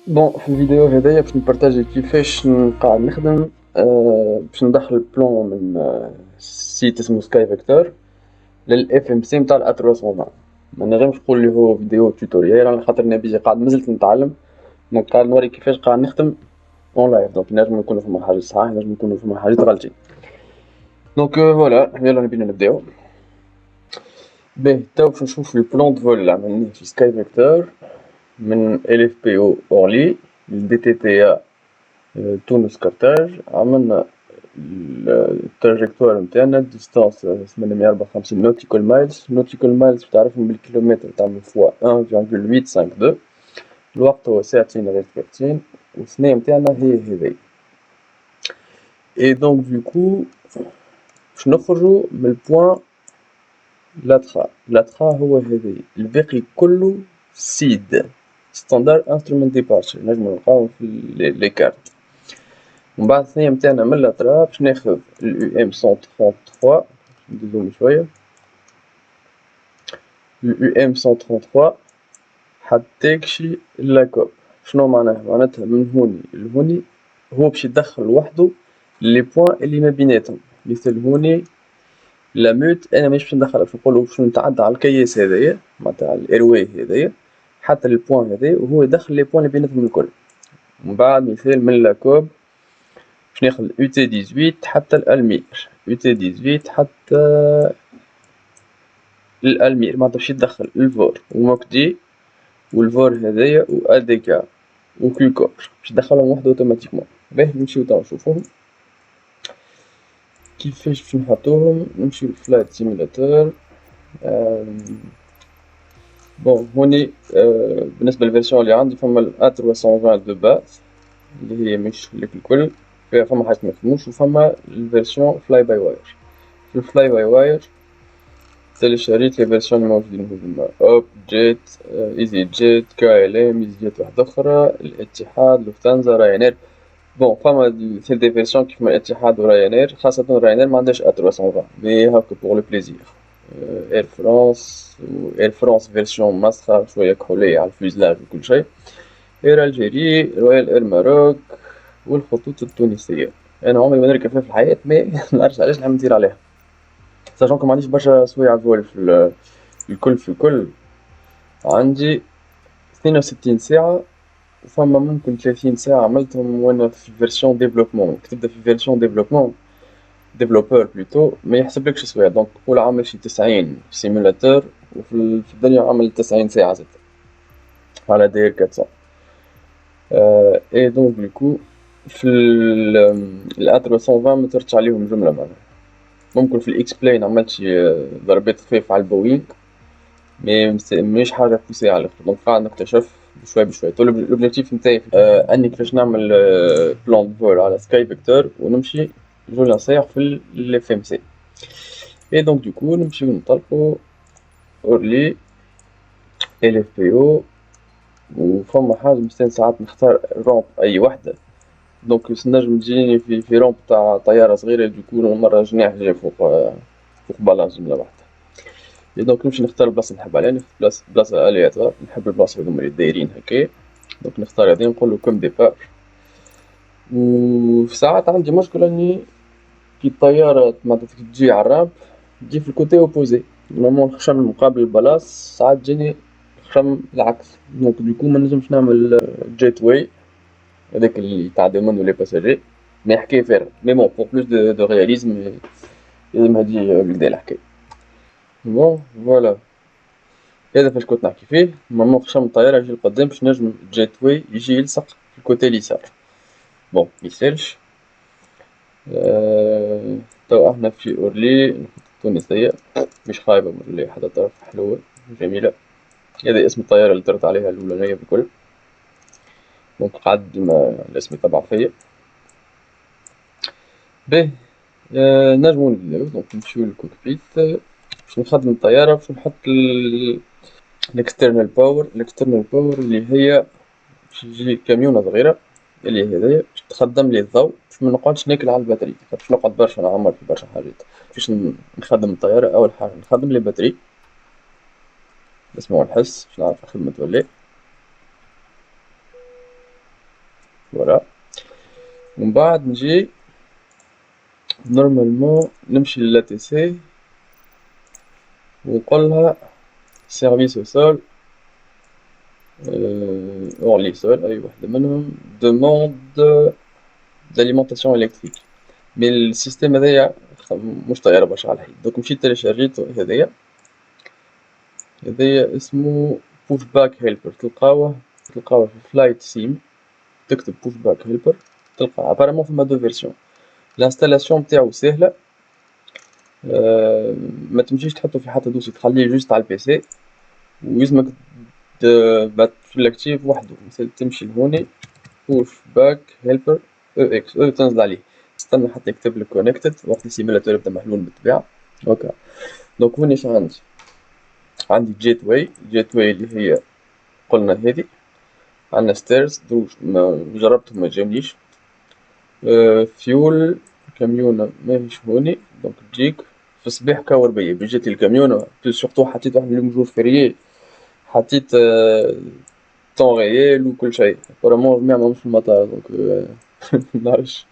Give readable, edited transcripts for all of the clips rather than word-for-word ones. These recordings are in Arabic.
بون في الفيديو هذايا باش نبارطاجي كيفاش قاعد نخدم باش ندخل بلون من سيت اسمه سكاي فيكتور للاف ام سي نتاع الا 320. ما نجمش نقول اللي هو فيديو توتوريال على خاطر انا بيجي قاعد مازلت نتعلم. دونك قاعد نوري كيفاش قاعد نخدم اون لايف. دونك نجم يكونوا فما حاجات صحاح نجم يكونوا فما حاجات غلطين. دونك فوالا يلا نبينا نبداو. باهي تو باش نشوف البلون دو فول اللي عملناه في سكاي فيكتور من ال اف بي او اورلي لدي تي تي تونس كرتاج. عملنا التراجكتوار نتاعنا ديستانس 854 نوتيكال مايلز. نوتيكال مايلز تعرفهم بالكيلومتر تعمل فوا 1.852. الوقت هو ساعتين غير 30 والثنية نتاعنا هي هذي. اي دونك دوكو باش نخرجو من البوان لاترا. لاترا هو هذي، الباقي كله سيد ستاندار انسترومنت ديبارتشر نجمو نلقاوهم في لي كارت. ومن بعد الثانية متاعنا من لاترا باش ناخذ اليو ام 133. ندوزو شوية اليو ام 133 حتى يكشي لاكوب. شنو معناها؟ معناتها من هوني لهوني هو باش يدخل وحدو لي بوان اللي ما بيناتهم. مثل هوني لاموت انا مش باش ندخلها، باش نقولو باش نتعدى على الكياس هذايا معناتها على الايرواي هذايا حتى البوان هذايا وهو يدخل لي بوان اللي بيناتهم الكل. ومن بعد مثال من لاكوب باش ناخذ يو تي 18 حتى الالمير، يو تي 18 حتى الالمير معناتها باش يدخل الفور وموكدي والفور هذايا واديكا وكيوكور باش يدخلهم وحده اوتوماتيكمون. باهي نمشيو توا نشوفوهم كيفاش باش نحطوهم. نمشيو لفلايت سيميلاتور. بون هوني بالنسبة للفيرسيون اللي عندي فما ال A320 دو باز اللي هي مش ليك الكل، فما حاجات ميخدموش وفما الفيرسيون فلاي باي واير. في الفلاي باي واير تيليشاريت لي فيرسيون الموجودين هما اوب جيت، ايزي جيت، كي ال ام، ايزي جيت واحدة أخرى، الاتحاد، لوفتانزا، راينير. بون فما دي فيرسيون كيفما الاتحاد وراينير، خاصة راينير معندهاش A320 مي هاكا بوغ لو بليزير. اير فرانس واير فرانس فيرسيون مسخة شوية كحولية على الفيزلاج وكل شي. اير الجيري، رويال اير ماروك والخطوط التونسية. انا عمري ما نركب فيها في الحياة مي منعرفش علاش نحب ندير عليها، ساشون كو معنديش برشا سوايع فول في الكل. في الكل عندي 62 ساعة وفما ممكن 30 ساعة عملتهم وانا في فيرسيون ديفلوبمون. كتبدا في فيرسيون ديفلوبمون ديفلوبور بلوتو ما يحسبلكش سوايع. دونك قول عامل شي 90 سيمولاتور وفي الدنيا عامل 90 ساعة زاد على داير 400. اي دونك دوكو في ال A320 ما ترتش عليهم جملة معناها. ممكن في الاكس بلين عملت شي ضربات خفيف على البوينغ مي مش حاجة بوسي على الآخر. دونك قاعد نكتشف بشوي بشوي. تو لوبجيكتيف نتاعي اني كيفاش نعمل بلان فول على سكاي فيكتور ونمشي جو نصيح في الاف ام سي. اي دونك دوكو نمشيو نطلقو اورلي ال اف بي او. وفما حاجة مستنى ساعات نختار رومب اي وحدة. دونك نجم تجيني في رومب تاع طيارة صغيرة دوكو مرة جناح جاي فوق بلاصة جملة واحدة. دونك نمشي نختار البلاصة اللي نحب عليها. نختار بلاصة الياتوار، نحب البلاصة هاذوما اللي دايرين هكا. دونك نختار هادي نقولو كوم ديبار. وفي ساعات عندي مشكلة اني كي الطيارة معناتها تجي على الرامب تجي في الكوتي اوبوزي. نورمالمون الخشم المقابل للبلاص ساعات تجيني الخشم العكس. دونك دوكو منجمش نعمل جيت واي هذاك اللي تاع دوموند ولي باساجي. مي حكاية فارغة مي بون بور بلوس دو رياليزم لازم هادي بدا الحكاية. بون فوالا هذا فاش كنت نحكي فيه. نورمالمون خشم الطيارة يجي لقدام باش نجم الجيت واي يجي يلصق في الكوتي اليسار. بون ميسالش. توا احنا في اورلي التونسية مش خايبة من اللي حدا طرف حلوة جميلة. هذا اسم الطيارة اللي طرت عليها الأولانية بالكل. دونك قعد ديما الاسم يتبع فيا. باهي نجمو نبداو. دونك نمشيو للكوكبيت باش نخدم الطيارة باش نحط الاكسترنال باور. الاكسترنال باور اللي هي باش تجي كاميونة صغيرة اللي هذايا باش تخدم لي الضوء باش منقعدش ناكل على الباتري. باش نقعد برشا نعمر في برشا حاجات. باش نخدم الطيارة أول حاجة نخدم لي باتري نسمعو الحس باش نعرف الخدمة تولي. فوالا. ومن بعد نجي نورمالمون نمشي للا تي سي ونقولها سيرفيس او سول اورلي سول اي وحدة منهم دوموند داليمونطاسيون الكتريك. مي السيستم هذايا مش طاير برشا على الحيط، دوك مشيت تيليشارجيتو هذايا اسمو بوش باك هيلبر. تلقاوه في فلايت سيم، تكتب بوش باك هيلبر تلقى ابارامون فما دو فيرسيون. الانستالاسيون نتاعو ساهلة، ما تمشيش تحطو في حتى دوسي، تخليه جوست على البيسي ويلزمك في الاكتيف وحدو. مثلا تمشي لهوني بوش باك هيلبر او اكس او تنزل عليه، تستنى حتى يكتب لك كونكتد، وقت السيميلاتور يبدا محلول بالطبيعة. اوكي، دونك هوني شو عندي جيت واي اللي هي قلنا هذي. عندنا ستيرز دروج ما جربتهم ما جاونيش. فيول كاميونة ماهيش هوني، دونك تجيك في الصباح كور بيا جيت الكاميونة سورتو حطيت واحد اليوم جور فيريي، حطيت طون ريال وكل شيء فريمون جميع ماهمش في المطار دونك منعرفش.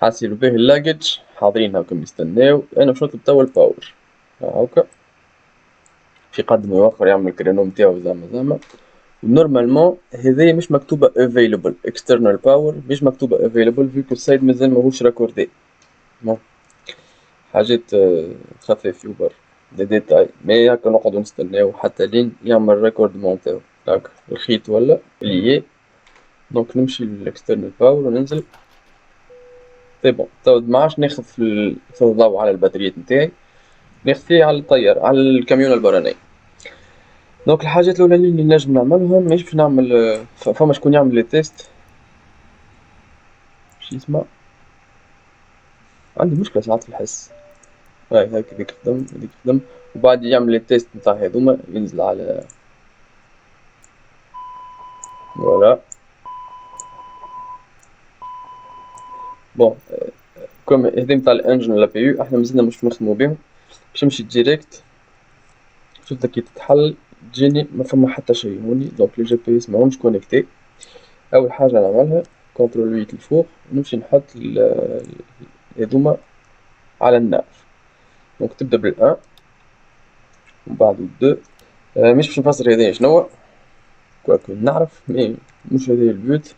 حاسيلو بيه اللاجج حاضرين هاكم يستناو، انا باش نطلب توا الباور هاكا في يقدم ويوخر يعمل الكرينو نتاعو زعما. نورمالمون هذايا مش مكتوبة available external power، مش مكتوبة available فيكو السايد مازال ماهوش راكوردي. بون حاجات خفاف يوبر دي ديتاي، مي هاكا نقعدو نستناو حتى لين يعمل ريكوردمون نتاعو. هاكا الخيط ولا ليي، دونك نمشي للاكسترنال باور وننزل. سي بون تو معادش ناخذ في الضوء على الباتريات نتاعي، ناخذ فيه على الطيار على الكاميون البراني. دونك الحاجات الاولانيين اللي نجم نعملهم مش باش نعمل فما شكون يعمل لي تيست. شو اسمه، عندي مشكلة ساعات في الحس. هاي هذيك خدم هذيك خدم، وبعد يعمل التيست نتاع هاذوما ينزل على فوالا. بون كوم هذي نتاع الانجن ولا بي يو احنا مازلنا مش نخدمو بيهم، باش نمشي ديريكت شوف كي تتحل تجيني ما فما حتى شي هوني. دونك لي جي بي اس ماهمش كونيكتي. اول حاجة نعملها كونترول ويت الفوق ونمشي نحط هاذوما على الناف. دونك تبدا بالان ومن بعد الدو. مش باش نفسر هذايا شنوا كواكو نعرف مي مش هذايا البوت.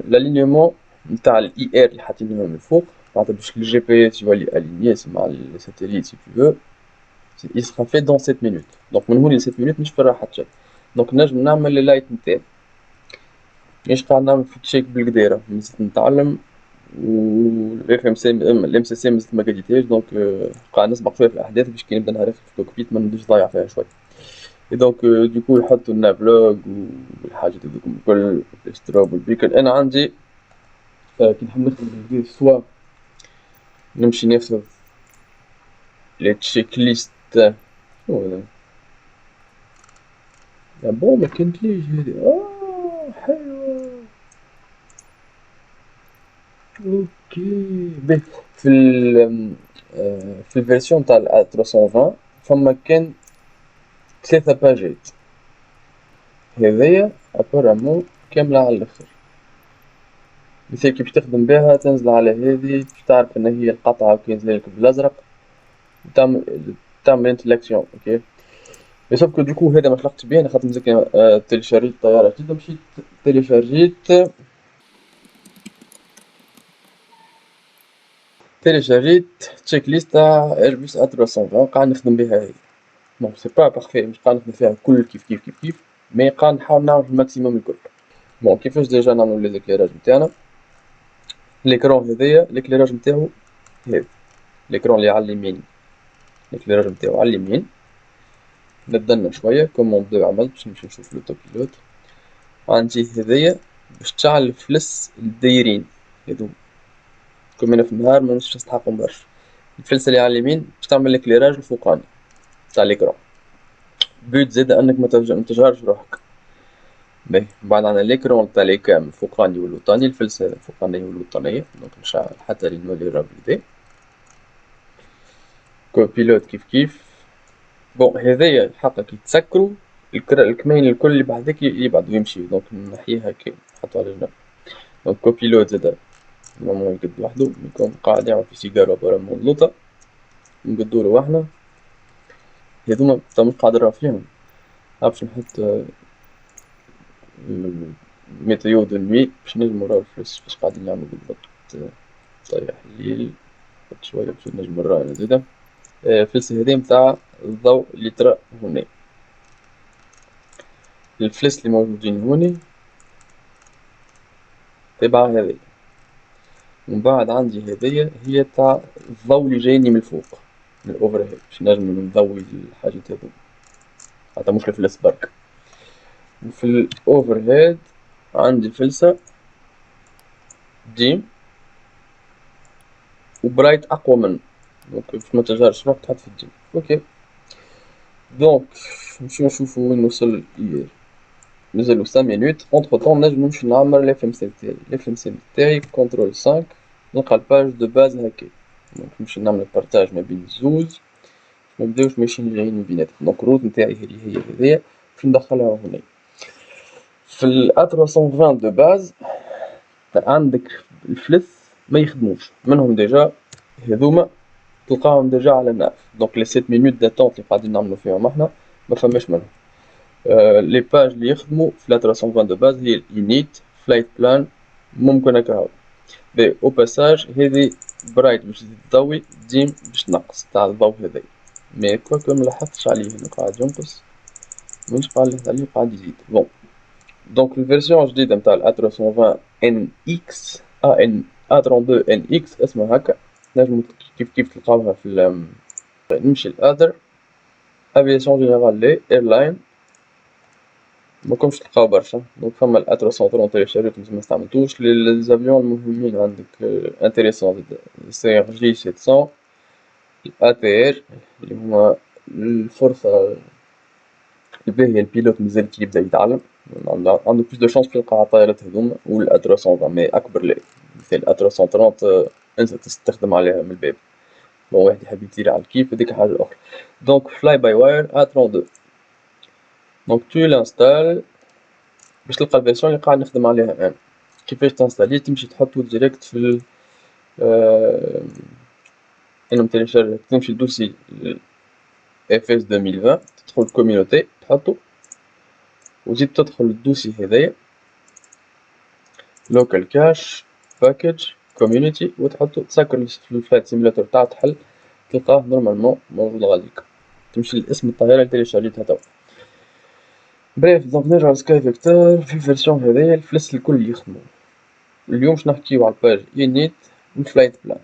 لالينيومون نتاع الاي ار اللي حاطينه من الفوق معناتها باش الجي بي اس يولي الينيي مع الساتellite سي tu veux. il sera fait dans 7 minutes. دونك من هوني ل 7 minutes مش فيها حتى شي. دونك نجم نعمل اللايت نتاعي، مش قاعد نعمل في تشيك بالقديرة مازلت نتعلم، والاف ام سي الام سي سي مازلت ما قديتهاش دونك قاعد نسبق شوية في الأحداث باش كي نبدا نهار في الكوكبيت ما نبداش ضايع فيها شوية. اي دونك دوكو يحطوا لنا بلوغ والحاجات هذوكم الكل الاستروب والبيكل. انا عندي كي نحب نخدم بالجديد سوا نمشي ناخذ لي تشيك ليست. شنو هذا؟ بون ما كانتليش هذي حلوة. اوكي باهي في في الفيرسيون تاع 320 فما كان 3 باجات، هذيا ابارامون كاملة على الاخر. مثال كي باش تخدم بها تنزل على هذي باش تعرف ان هي القطعة وكي ينزلك بالازرق تعمل انتلاكسيون. اوكي مي سوف كو دوكو هذا ما خلقتش بيه انا خاطر مزيك تيليشارجيت طيارة جديدة مشيت تيليشارجيت تشيك ليست تاع ايربوس ا 320 قاعد نخدم بها هاي. بون سي با بارفي مش قاعد نخدم فيها الكل كيف مي قاعد نحاول نعمل الماكسيموم الكل. بون كيفاش ديجا نعملو لي زيكليراج نتاعنا. ليكرون هذايا ليكليراج نتاعو هذا ليكرون اللي على اليمين، ليكليراج نتاعو على اليمين. نبدا شوية كوموند دو عملت باش نمشي نشوف لوتو بيلوت. عندي هذايا باش تشعل الفلس الدايرين هاذوما كوم انا في النهار منوصلش نستحقهم برشا. الفلس اللي على اليمين باش تعمل ليكليراج الفوقاني تاع ليكرون. بوت زادا انك ما تجهرش روحك. باهي بعد عندنا ليكرون تاع ليكام الفوقاني والوطاني، الفلس هذا الفوقانية والوطانية دونك نشعل حتى لين نولي رابليدي. كوبيلوت كيف بون هذايا الحق كي تسكرو الكمين الكل اللي بعدك يبعدو يمشي، دونك نحيها هكا نحطو على جنب. دونك كوبيلوت زادا نورمالمون يقد وحدو، يكون قاعد يعمل في سيجارة برا مغلوطة نقدولو احنا. هاذوما مش قاعد نراه فيهم، باش نحط ميتيو دو نوي باش نجمو نراو الفلوس فاش قاعدين يعملو بالضبط. طيح الليل نحط شوية باش نجمو نراو أنا زادا. الفلس هذا متاع الضوء اللي ترى هنا. الفلس اللي موجودين هوني تبع هذي، ومن بعد عندي هذيا هي تاع الضوء اللي جايني من الفوق من الأوفر هيد باش نجم نضوي الحاجات هاذوما، حتى مش الفلس برك. وفي الأوفر هيد عندي فلسة ديم وبرايت أقوى منه، دونك باش متجهرش روح تحط في الديم. اوكي دونك نمشيو نشوفو وين وصل إيير، مازالو 5 مينوت. اونتخ طون نجم نمشي نعمر الاف ام سي تاعي. الاف ام سي تاعي كونترول 5 نلقى الباج دو باز هاكا، دونك نمشي نعمل بارتاج ما بين الزوز، منبداوش ماشيين جايين من بيناتهم. دونك الروت نتاعي هي هذيا باش ندخلها هنا. في ال A320 دو باز عندك الفلس ما يخدموش منهم ديجا، هذوما تلقاهم ديجا على الناف. دونك لي 7 مينوت داتونت اللي قاعدين نعملو فيهم احنا ما فماش منهم. لي باج اللي يخدمو في لا 320 دو باز هي الانيت فلايت بلان ممكن هكا هاو. بي او باساج هذي برايت باش تزيد تضوي ديم باش تنقص تاع الضوء هذايا، مي كواكو ملاحظتش عليه هنا قاعد ينقص، مانيش قاعد نلاحظ عليه قاعد يزيد. بون دونك الفيرسيون الجديدة متاع ال A320 ان اكس ان A32 ان اكس اسمها هكا، نجمو كيف تلقاوها في نمشي لادر افياسيون جينيرال لي ايرلاين ماكمش تلقاو برشا. دونك فما ال A330 شريت مازال مستعملتوش. لي زافيون المهمين عندك انتيريسون سي ار جي 700 الاي تي ار اللي هما الفرصة الباهية البيلوت مازال كي يبدا يتعلم، عنده بلوس دو شانس باش يلقى على الطيارات هذوما. وال A320 مي اكبر لا، مثل A330 انسى تستخدم عليها من الباب. بون واحد يحب يطير على الكيف هذيك حاجة أخرى. دونك فلاي باي واير A32 دونك تو لانستال باش تلقى الفيرسيون اللي قاعد نخدم عليها أنا. كيفاش تنستاليه؟ تمشي تحطو ديريكت في ال انهم تيليشارج، تمشي لدوسي اف اس 2020 تدخل كوميونيتي تحطو وتزيد تدخل الدوسي هذايا لوكال كاش باكج كوميونيتي وتحطو تسكر في الفلايت سيميلاتور تاع تحل تلقاه نورمالمون موجود غاديك. تمشي لاسم الطيارة اللي تيليشارجيتها توا. بريف دونك نرجعو لسكاي فيكتور في الفيرسيون هذايا الفلس الكل يخدمو. اليوم باش نحكيو على الباج انيت والفلايت بلان.